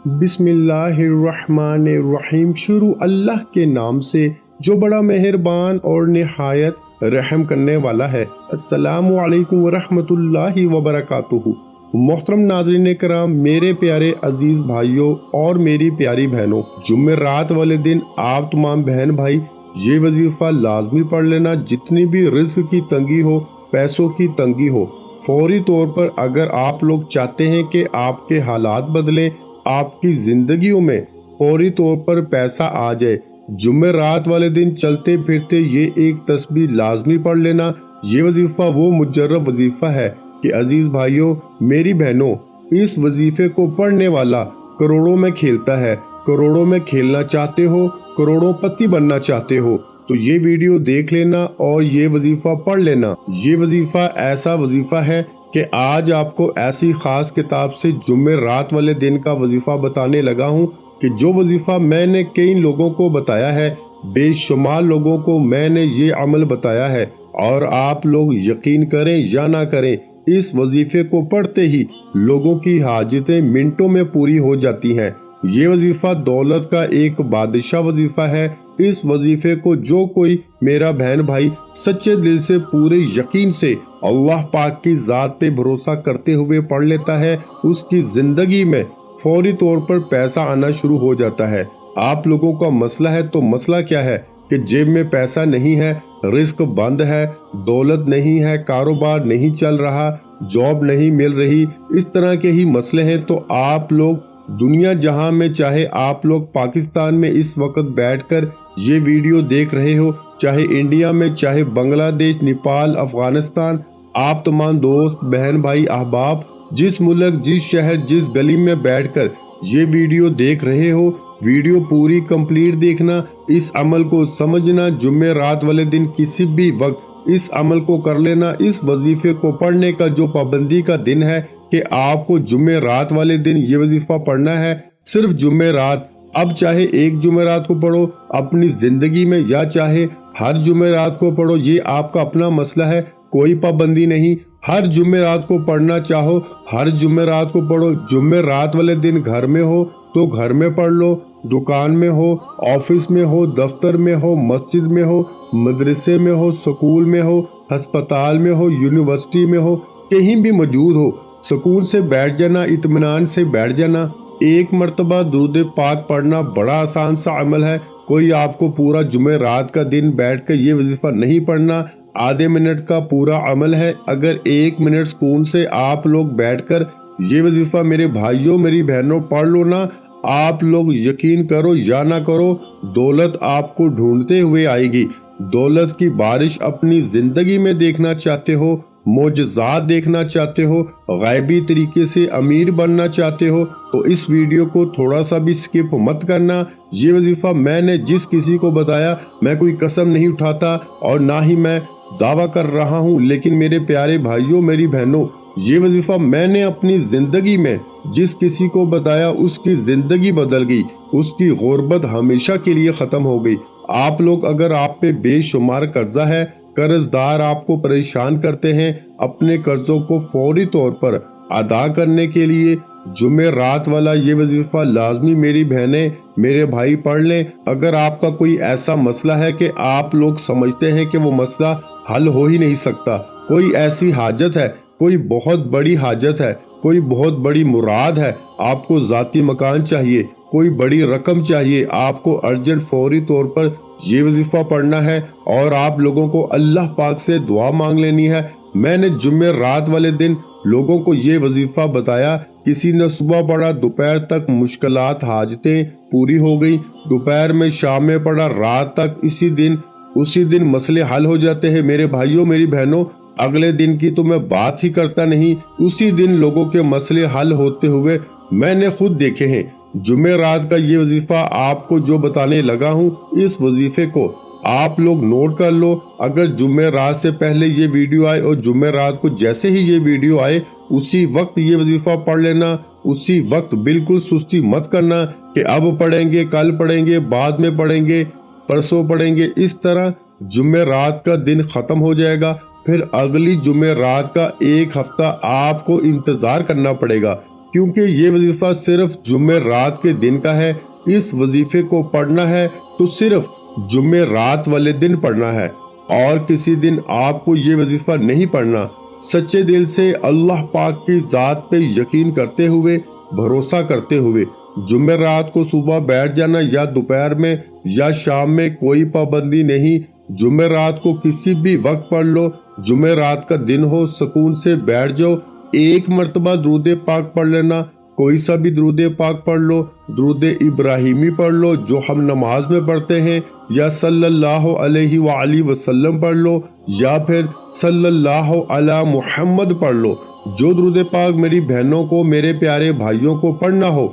بسم اللہ الرحمن الرحیم۔ شروع اللہ کے نام سے جو بڑا مہربان اور نہایت رحم کرنے والا ہے۔ السلام علیکم ورحمۃ اللہ وبرکاتہ۔ محترم ناظرین کرام، میرے پیارے عزیز بھائیوں اور میری پیاری بہنوں، جمعرات والے دن آپ تمام بہن بھائی یہ وظیفہ لازمی پڑھ لینا۔ جتنی بھی رزق کی تنگی ہو، پیسوں کی تنگی ہو، فوری طور پر اگر آپ لوگ چاہتے ہیں کہ آپ کے حالات بدلیں، آپ کی زندگیوں میں فوری طور پر پیسہ آ جائے، جمعرات والے دن چلتے پھرتے یہ ایک تسبیح لازمی پڑھ لینا۔ یہ وظیفہ وہ مجرب وظیفہ ہے کہ عزیز بھائیوں، میری بہنوں، اس وظیفے کو پڑھنے والا کروڑوں میں کھیلتا ہے۔ کروڑوں میں کھیلنا چاہتے ہو، کروڑوں پتی بننا چاہتے ہو تو یہ ویڈیو دیکھ لینا اور یہ وظیفہ پڑھ لینا۔ یہ وظیفہ ایسا وظیفہ ہے کہ آج آپ کو ایسی خاص کتاب سے جمعرات والے دن کا وظیفہ بتانے لگا ہوں کہ جو وظیفہ میں نے کئی لوگوں کو بتایا ہے، بے شمار لوگوں کو میں نے یہ عمل بتایا ہے، اور آپ لوگ یقین کریں یا نہ کریں، اس وظیفے کو پڑھتے ہی لوگوں کی حاجتیں منٹوں میں پوری ہو جاتی ہیں۔ یہ وظیفہ دولت کا ایک بادشاہ وظیفہ ہے۔ اس وظیفے کو جو کوئی میرا بہن بھائی سچے دل سے پورے یقین سے اللہ پاک کی ذات پہ بھروسہ کرتے ہوئے پڑھ لیتا ہے، اس کی زندگی میں فوری طور پر پیسہ آنا شروع ہو جاتا ہے۔ آپ لوگوں کا مسئلہ ہے تو مسئلہ کیا ہے کہ جیب میں پیسہ نہیں ہے، رزق بند ہے، دولت نہیں ہے، کاروبار نہیں چل رہا، جاب نہیں مل رہی، اس طرح کے ہی مسئلے ہیں تو آپ لوگ دنیا جہاں میں، چاہے آپ لوگ پاکستان میں اس وقت بیٹھ کر یہ ویڈیو دیکھ رہے ہو، چاہے انڈیا میں، چاہے بنگلہ دیش، نیپال، افغانستان، آپ تمام دوست بہن بھائی احباب جس ملک، جس شہر، جس گلی میں بیٹھ کر یہ ویڈیو دیکھ رہے ہو، ویڈیو پوری کمپلیٹ دیکھنا، اس عمل کو سمجھنا، جمعرات والے دن کسی بھی وقت اس عمل کو کر لینا۔ اس وظیفے کو پڑھنے کا جو پابندی کا دن ہے کہ آپ کو جمعرات والے دن یہ وظیفہ پڑھنا ہے، صرف جمعرات۔ اب چاہے ایک جمعرات کو پڑھو اپنی زندگی میں یا چاہے ہر جمعرات کو پڑھو، یہ آپ کا اپنا مسئلہ ہے، کوئی پابندی نہیں۔ ہر جمعرات کو پڑھنا چاہو ہر جمعرات کو پڑھو۔ جمعرات والے دن گھر میں ہو تو گھر میں پڑھ لو، دکان میں ہو، آفس میں ہو، دفتر میں ہو، مسجد میں ہو، مدرسے میں ہو، سکول میں ہو، ہسپتال میں ہو، یونیورسٹی میں ہو، کہیں بھی موجود ہو، سکون سے بیٹھ جانا، اطمینان سے بیٹھ جانا۔ ایک مرتبہ درود پاک پڑھنا بڑا آسان سا عمل ہے، کوئی آپ کو پورا جمعرات کا دن بیٹھ کر یہ وظیفہ نہیں پڑھنا، آدھے منٹ کا پورا عمل ہے۔ اگر ایک منٹ سکون سے آپ لوگ بیٹھ کر یہ وظیفہ میرے بھائیوں میری بہنوں پڑھ لو نا، آپ لوگ یقین کرو یا نہ کرو، دولت آپ کو ڈھونڈتے ہوئے آئے گی۔ دولت کی بارش اپنی زندگی میں دیکھنا چاہتے ہو، معجزات دیکھنا چاہتے ہو، غیبی طریقے سے امیر بننا چاہتے ہو تو اس ویڈیو کو تھوڑا سا بھی سکپ مت کرنا۔ یہ وظیفہ میں نے جس کسی کو بتایا، میں کوئی قسم نہیں اٹھاتا اور نہ ہی میں دعویٰ کر رہا ہوں، لیکن میرے پیارے بھائیوں میری بہنوں، یہ وظیفہ میں نے اپنی زندگی میں جس کسی کو بتایا اس کی زندگی بدل گئی، اس کی غربت ہمیشہ کے لیے ختم ہو گئی۔ آپ لوگ اگر آپ پہ بے شمار قرضہ ہے، قرض دار آپ کو پریشان کرتے ہیں، اپنے قرضوں کو فوری طور پر ادا کرنے کے لیے جمعرات والا یہ وظیفہ لازمی میری بہنیں میرے بھائی پڑھ لیں۔ اگر آپ کا کوئی ایسا مسئلہ ہے کہ آپ لوگ سمجھتے ہیں کہ وہ مسئلہ حل ہو ہی نہیں سکتا، کوئی ایسی حاجت ہے، کوئی بہت بڑی حاجت ہے، کوئی بہت بڑی مراد ہے، آپ کو ذاتی مکان چاہیے، کوئی بڑی رقم چاہیے، آپ کو ارجنٹ فوری طور پر یہ وظیفہ پڑھنا ہے اور آپ لوگوں کو اللہ پاک سے دعا مانگ لینی ہے۔ میں نے جمعرات والے دن لوگوں کو یہ وظیفہ بتایا، کسی نے صبح پڑھا، دوپہر تک مشکلات حاجتیں پوری ہو گئی، دوپہر میں شام میں پڑھا، رات تک اسی دن مسئلے حل ہو جاتے ہیں۔ میرے بھائیوں میری بہنوں، اگلے دن کی تو میں بات ہی کرتا نہیں، اسی دن لوگوں کے مسئلے حل ہوتے ہوئے میں نے خود دیکھے ہیں۔ جمعرات کا یہ وظیفہ آپ کو جو بتانے لگا ہوں، اس وظیفے کو آپ لوگ نوٹ کر لو۔ اگر جمعرات سے پہلے یہ ویڈیو آئے اور جمعرات کو جیسے ہی یہ ویڈیو آئے اسی وقت یہ وظیفہ پڑھ لینا، اسی وقت بالکل سستی مت کرنا کہ اب پڑھیں گے، کل پڑھیں گے، بعد میں پڑھیں گے، پرسوں پڑھیں گے۔ اس طرح جمعرات کا دن ختم ہو جائے گا، پھر اگلی جمعرات کا ایک ہفتہ آپ کو انتظار کرنا پڑے گا، کیونکہ یہ وظیفہ صرف جمعرات کے دن کا ہے۔ اس وظیفے کو پڑھنا ہے تو صرف جمعرات والے دن پڑھنا ہے، اور کسی دن آپ کو یہ وظیفہ نہیں پڑھنا۔ سچے دل سے اللہ پاک کی ذات پہ یقین کرتے ہوئے، بھروسہ کرتے ہوئے جمعرات کو صبح بیٹھ جانا، یا دوپہر میں یا شام میں، کوئی پابندی نہیں۔ جمعرات کو کسی بھی وقت پڑھ لو، جمعرات کا دن ہو، سکون سے بیٹھ جاؤ، ایک مرتبہ درود پاک پڑھ لینا، کوئی سا بھی درود پاک پڑھ لو، درود ابراہیمی پڑھ لو جو ہم نماز میں پڑھتے ہیں، یا صلی اللہ علیہ وآلہ وسلم پڑھ لو، یا پھر صلی اللہ علی محمد پڑھ لو۔ جو درود پاک میری بہنوں کو، میرے پیارے بھائیوں کو پڑھنا ہو،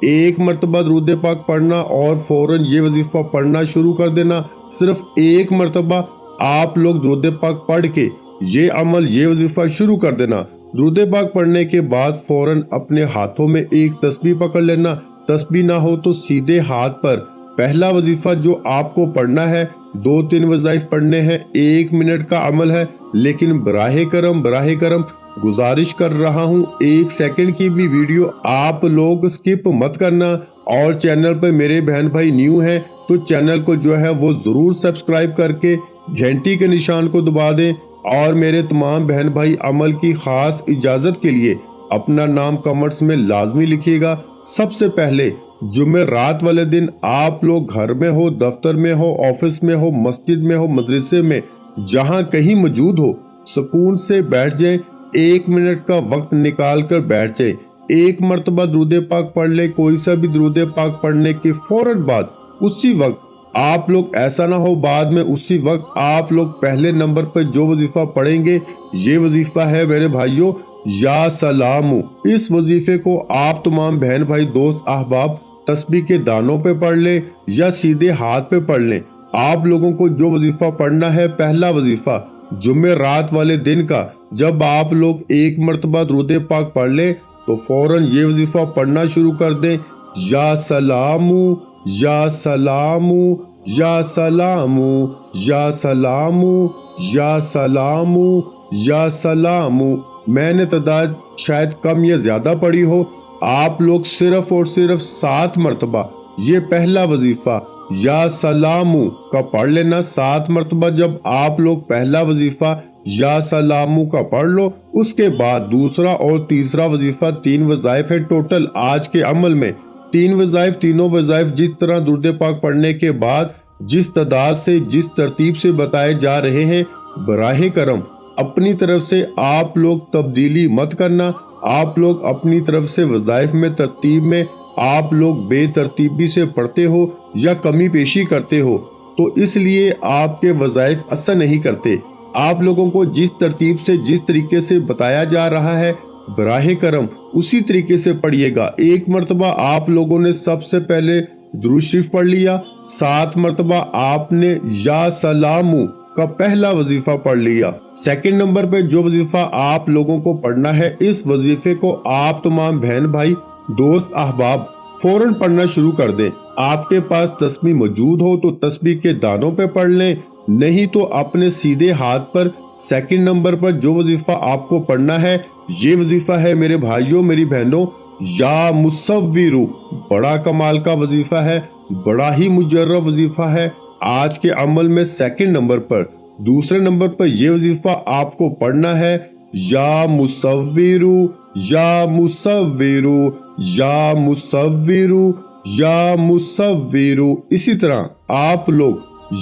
ایک مرتبہ درود پاک پڑھنا اور فوراً یہ وظیفہ پڑھنا شروع کر دینا۔ صرف ایک مرتبہ آپ لوگ درود پاک پڑھ کے یہ عمل، یہ وظیفہ شروع کر دینا۔ درود پاک پڑھنے کے بعد فوراً اپنے ہاتھوں میں ایک تسبیح پکڑ لینا، تسبیح نہ ہو تو سیدھے ہاتھ پر پہلا وظیفہ جو آپ کو پڑھنا ہے، 2-3 وظائف پڑھنے ہیں، 1 منٹ کا عمل ہے، لیکن براہ کرم گزارش کر رہا ہوں 1 سیکنڈ کی بھی ویڈیو آپ لوگ سکپ مت کرنا، اور چینل پہ میرے بہن بھائی نیو ہیں تو چینل کو جو ہے وہ ضرور سبسکرائب کر کے گھنٹی کے نشان کو دبا دیں، اور میرے تمام بہن بھائی عمل کی خاص اجازت کے لیے اپنا نام کمنٹس میں لازمی لکھیے گا۔ سب سے پہلے جمعرات والے دن آپ لوگ گھر میں ہو، دفتر میں ہو، آفس میں ہو، مسجد میں ہو، مدرسے میں، جہاں کہیں موجود ہو، سکون سے بیٹھ جائیں، 1 منٹ کا وقت نکال کر بیٹھ جائیں، ایک مرتبہ درود پاک پڑھ لیں۔ کوئی سا بھی درود پاک پڑھنے کے فوراً بعد اسی وقت آپ لوگ، ایسا نہ ہو بعد میں، اسی وقت آپ لوگ پہلے نمبر پر جو وظیفہ پڑھیں گے، یہ وظیفہ ہے میرے بھائیوں یا سلامو۔ اس وظیفے کو آپ تمام بہن بھائی، دوست، احباب تسبیح کے دانوں پہ پڑھ لیں یا سیدھے ہاتھ پہ پڑھ لیں۔ آپ لوگوں کو جو وظیفہ پڑھنا ہے، پہلا وظیفہ جمعرات والے دن کا، جب آپ لوگ ایک مرتبہ درود پاک پڑھ لیں تو فوراً یہ وظیفہ پڑھنا شروع کر دیں، یا سلامو یا سلامو یا سلامو یا سلامو یا سلامو یا سلامو۔ میں نے تعداد شاید کم یا زیادہ پڑھی ہو، آپ لوگ صرف اور صرف 7 مرتبہ یہ پہلا وظیفہ یا سلامو کا پڑھ لینا۔ 7 مرتبہ جب آپ لوگ پہلا وظیفہ یا سلامو کا پڑھ لو، اس کے بعد دوسرا اور تیسرا وظیفہ، 3 وظائف ہے ٹوٹل آج کے عمل میں، 3 وظائف، تینوں وظائف جس طرح درود پاک پڑھنے کے بعد جس تعداد سے، جس ترتیب سے بتائے جا رہے ہیں، براہ کرم اپنی طرف سے آپ لوگ تبدیلی مت کرنا۔ آپ لوگ اپنی طرف سے وظائف میں، ترتیب میں آپ لوگ بے ترتیبی سے پڑھتے ہو یا کمی پیشی کرتے ہو، تو اس لیے آپ کے وظائف اثر نہیں کرتے۔ آپ لوگوں کو جس ترتیب سے، جس طریقے سے بتایا جا رہا ہے، براہ کرم اسی طریقے سے پڑھیے گا۔ ایک مرتبہ آپ لوگوں نے سب سے پہلے درود شریف پڑھ لیا، 7 مرتبہ آپ نے یا سلامو کا پہلا وظیفہ پڑھ لیا۔ سیکنڈ نمبر پہ جو وظیفہ آپ لوگوں کو پڑھنا ہے، اس وظیفے کو آپ تمام بہن بھائی، دوست، احباب فوراً پڑھنا شروع کر دیں۔ آپ کے پاس تسبیح موجود ہو تو تسبیح کے دانوں پہ پڑھ لیں، نہیں تو اپنے سیدھے ہاتھ پر سیکنڈ نمبر پر جو وظیفہ آپ کو پڑھنا ہے، یہ وظیفہ ہے میرے بھائیوں، میری بہنوں، یا مصورو۔ بڑا کمال کا وظیفہ ہے، بڑا ہی مجرب وظیفہ ہے آج کے عمل میں۔ سیکنڈ نمبر پر، دوسرے نمبر پر یہ وظیفہ آپ کو پڑھنا ہے، یا مصورو یا مصورو یا مصورو یا مصورو۔ اسی طرح آپ لوگ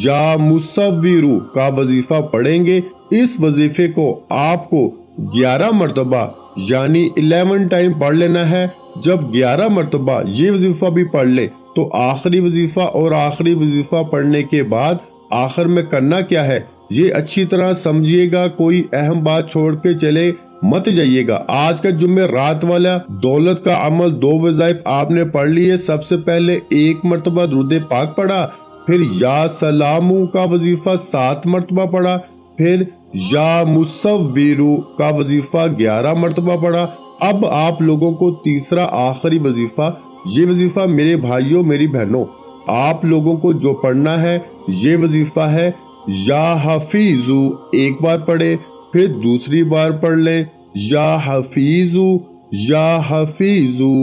یا مصورو کا وظیفہ پڑھیں گے۔ اس وظیفے کو آپ کو 11 مرتبہ یعنی 11 ٹائم پڑھ لینا ہے۔ جب 11 مرتبہ یہ وظیفہ بھی پڑھ لے تو آخری وظیفہ، اور آخری وظیفہ پڑھنے کے بعد آخر میں کرنا کیا ہے یہ اچھی طرح سمجھیے گا، کوئی اہم بات چھوڑ کے چلے مت جائیے گا۔ آج کا جمعہ رات والا دولت کا عمل، 2 وظائف آپ نے پڑھ لیے۔ سب سے پہلے 1 مرتبہ درود پاک پڑھا، پھر یا سلامو کا وظیفہ 7 مرتبہ پڑھا، پھر یا مصورو کا وظیفہ 11 مرتبہ پڑھا۔ اب آپ لوگوں کو تیسرا آخری وظیفہ، یہ وظیفہ میرے بھائیوں، میری بہنوں، آپ لوگوں کو جو پڑھنا ہے، یہ وظیفہ ہے یا حفیظو۔ ایک بار پڑھے، پھر دوسری بار پڑھ لیں، یا حفیظو یا حفیظو،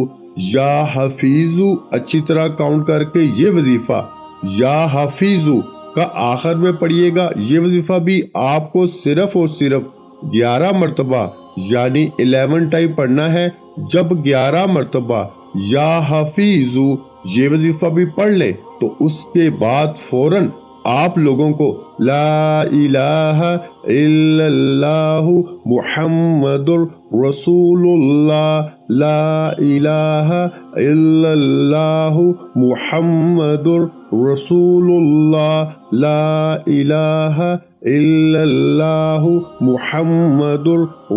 یا حفیظو اچھی طرح کاؤنٹ کر کے یہ وظیفہ یا حفیظو کا آخر میں پڑھیے گا۔ یہ وظیفہ بھی آپ کو صرف اور صرف 11 مرتبہ یعنی 11 ٹائم پڑھنا ہے۔ جب 11 مرتبہ یا حفیظو یہ وظیفہ بھی پڑھ لیں تو اس کے بعد فوراً آپ لوگوں کو لا الہ الا اللہ محمد رسول اللہ، لا الہ الا اللہ محمد رسول اللہ، لا الہ الا اللہ محمد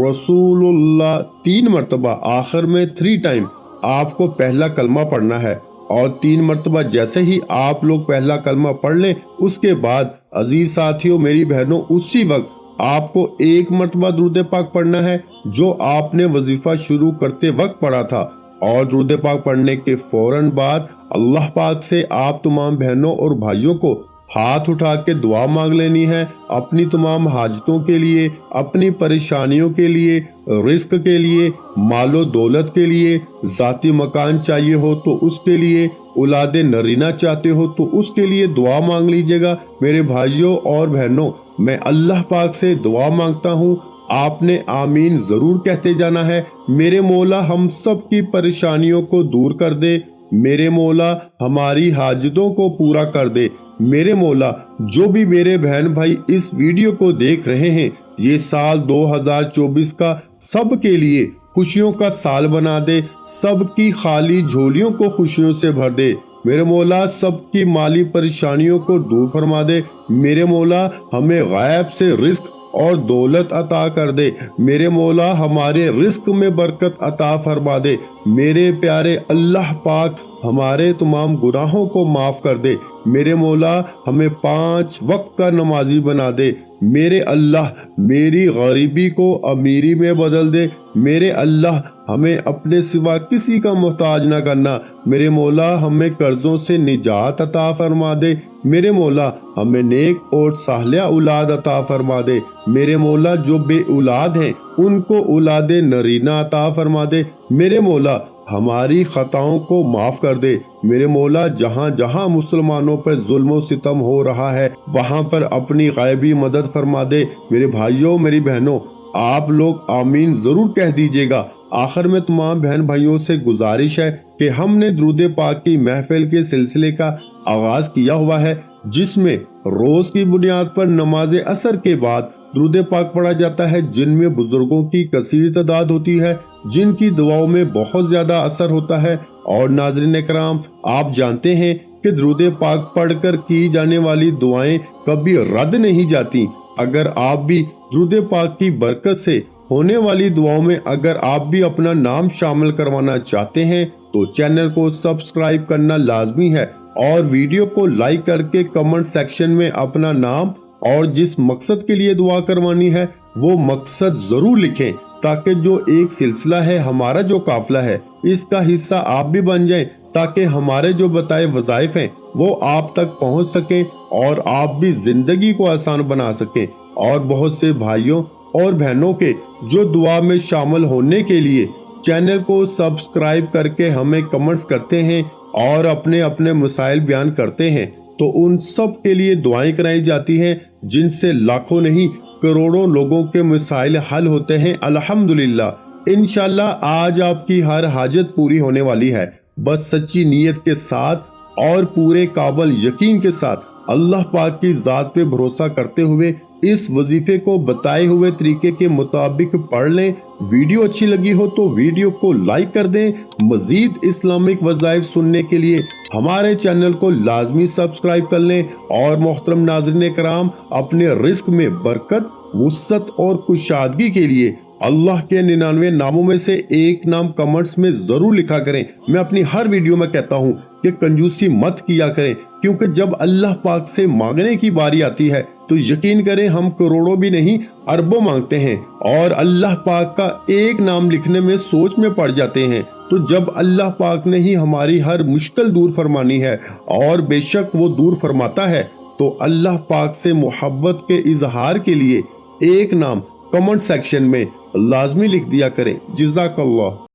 رسول اللہ 3 مرتبہ آخر میں 3 ٹائم آپ کو پہلا کلمہ پڑھنا ہے، اور 3 مرتبہ جیسے ہی آپ لوگ پہلا کلمہ پڑھ لیں اس کے بعد عزیز ساتھیوں میری بہنوں اسی وقت آپ کو 1 مرتبہ درود پاک پڑھنا ہے جو آپ نے وظیفہ شروع کرتے وقت پڑھا تھا، اور درود پاک پڑھنے کے فوراً بعد اللہ پاک سے آپ تمام بہنوں اور بھائیوں کو ہاتھ اٹھا کے دعا مانگ لینی ہے، اپنی تمام حاجتوں کے لیے، اپنی پریشانیوں کے لیے، رزق کے لیے، مال و دولت کے لیے، ذاتی مکان چاہیے ہو تو اس کے لیے، اولاد نرینہ چاہتے ہو تو اس کے لیے دعا مانگ لیجئے گا۔ میرے بھائیوں اور بہنوں میں اللہ پاک سے دعا مانگتا ہوں، آپ نے آمین ضرور کہتے جانا ہے۔ میرے مولا ہم سب کی پریشانیوں کو دور کر دے، میرے مولا ہماری حاجتوں کو پورا کر دے، میرے مولا جو بھی میرے بہن بھائی اس ویڈیو کو دیکھ رہے ہیں یہ سال 2024 کا سب کے لیے خوشیوں کا سال بنا دے، سب کی خالی جھولیوں کو خوشیوں سے بھر دے، میرے مولا سب کی مالی پریشانیوں کو دور فرما دے، میرے مولا ہمیں غیب سے رزق اور دولت عطا کر دے، میرے مولا ہمارے رزق میں برکت عطا فرما دے، میرے پیارے اللہ پاک ہمارے تمام گناہوں کو معاف کر دے، میرے مولا ہمیں 5 وقت کا نمازی بنا دے، میرے اللہ میری غریبی کو امیری میں بدل دے، میرے اللہ ہمیں اپنے سوا کسی کا محتاج نہ کرنا، میرے مولا ہمیں قرضوں سے نجات عطا فرما دے، میرے مولا ہمیں نیک اور صالحہ اولاد عطا فرما دے، میرے مولا جو بے اولاد ہیں ان کو اولاد نرینہ عطا فرما دے، میرے مولا ہماری خطاؤں کو معاف کر دے، میرے مولا جہاں جہاں مسلمانوں پر ظلم و ستم ہو رہا ہے وہاں پر اپنی غیبی مدد فرما دے۔ میرے بھائیوں میری بہنوں آپ لوگ آمین ضرور کہہ دیجئے گا۔ آخر میں تمام بہن بھائیوں سے گزارش ہے کہ ہم نے درود پاک کی محفل کے سلسلے کا آغاز کیا ہوا ہے جس میں روز کی بنیاد پر نماز عصر کے بعد درود پاک پڑھا جاتا ہے، جن میں بزرگوں کی کثیر تعداد ہوتی ہے جن کی دعاؤں میں بہت زیادہ اثر ہوتا ہے۔ اور ناظرین کرام آپ جانتے ہیں کہ درود پاک پڑھ کر کی جانے والی دعائیں کبھی رد نہیں جاتی۔ اگر آپ بھی درود پاک کی برکت سے ہونے والی دعاؤں میں اگر آپ بھی اپنا نام شامل کروانا چاہتے ہیں تو چینل کو سبسکرائب کرنا لازمی ہے، اور ویڈیو کو لائک کر کے کمنٹ سیکشن میں اپنا نام اور جس مقصد کے لیے دعا کروانی ہے وہ مقصد ضرور لکھیں، تاکہ جو ایک سلسلہ ہے ہمارا جو قافلہ ہے اس کا حصہ آپ بھی بن جائیں، تاکہ ہمارے جو بتائے وظائف ہیں وہ آپ تک پہنچ سکیں اور آپ بھی زندگی کو آسان بنا سکیں۔ اور بہت سے بھائیوں اور بہنوں کے جو دعا میں شامل ہونے کے لیے چینل کو سبسکرائب کر کے ہمیں کمنٹس کرتے ہیں اور اپنے اپنے مسائل بیان کرتے ہیں، تو ان سب کے لیے دعائیں کرائی جاتی ہیں جن سے لاکھوں نہیں کروڑوں لوگوں کے مسائل حل ہوتے ہیں الحمدللہ۔ انشاءاللہ آج آپ کی ہر حاجت پوری ہونے والی ہے، بس سچی نیت کے ساتھ اور پورے قابل یقین کے ساتھ اللہ پاک کی ذات پہ بھروسہ کرتے ہوئے اس وظیفے کو بتائے ہوئے طریقے کے مطابق پڑھ لیں۔ ویڈیو اچھی لگی ہو تو ویڈیو کو لائک کر دیں۔ مزید اسلامک وظائف سننے کے لیے ہمارے چینل کو لازمی سبسکرائب کر لیں، اور محترم ناظرین کرام اپنے رزق میں برکت، وسعت اور کشادگی کے لیے اللہ کے 99 ناموں میں سے ایک نام کمنٹس میں ضرور لکھا کریں۔ میں اپنی ہر ویڈیو میں کہتا ہوں کہ کنجوسی مت کیا کریں، کیونکہ جب اللہ پاک سے مانگنے کی باری آتی ہے تو یقین کریں ہم کروڑوں بھی نہیں اربوں مانگتے ہیں، اور اللہ پاک کا ایک نام لکھنے میں سوچ میں پڑ جاتے ہیں۔ تو جب اللہ پاک نے ہی ہماری ہر مشکل دور فرمانی ہے، اور بے شک وہ دور فرماتا ہے، تو اللہ پاک سے محبت کے اظہار کے لیے ایک نام کمنٹ سیکشن میں لازمی لکھ دیا کریں۔ جزاک اللہ۔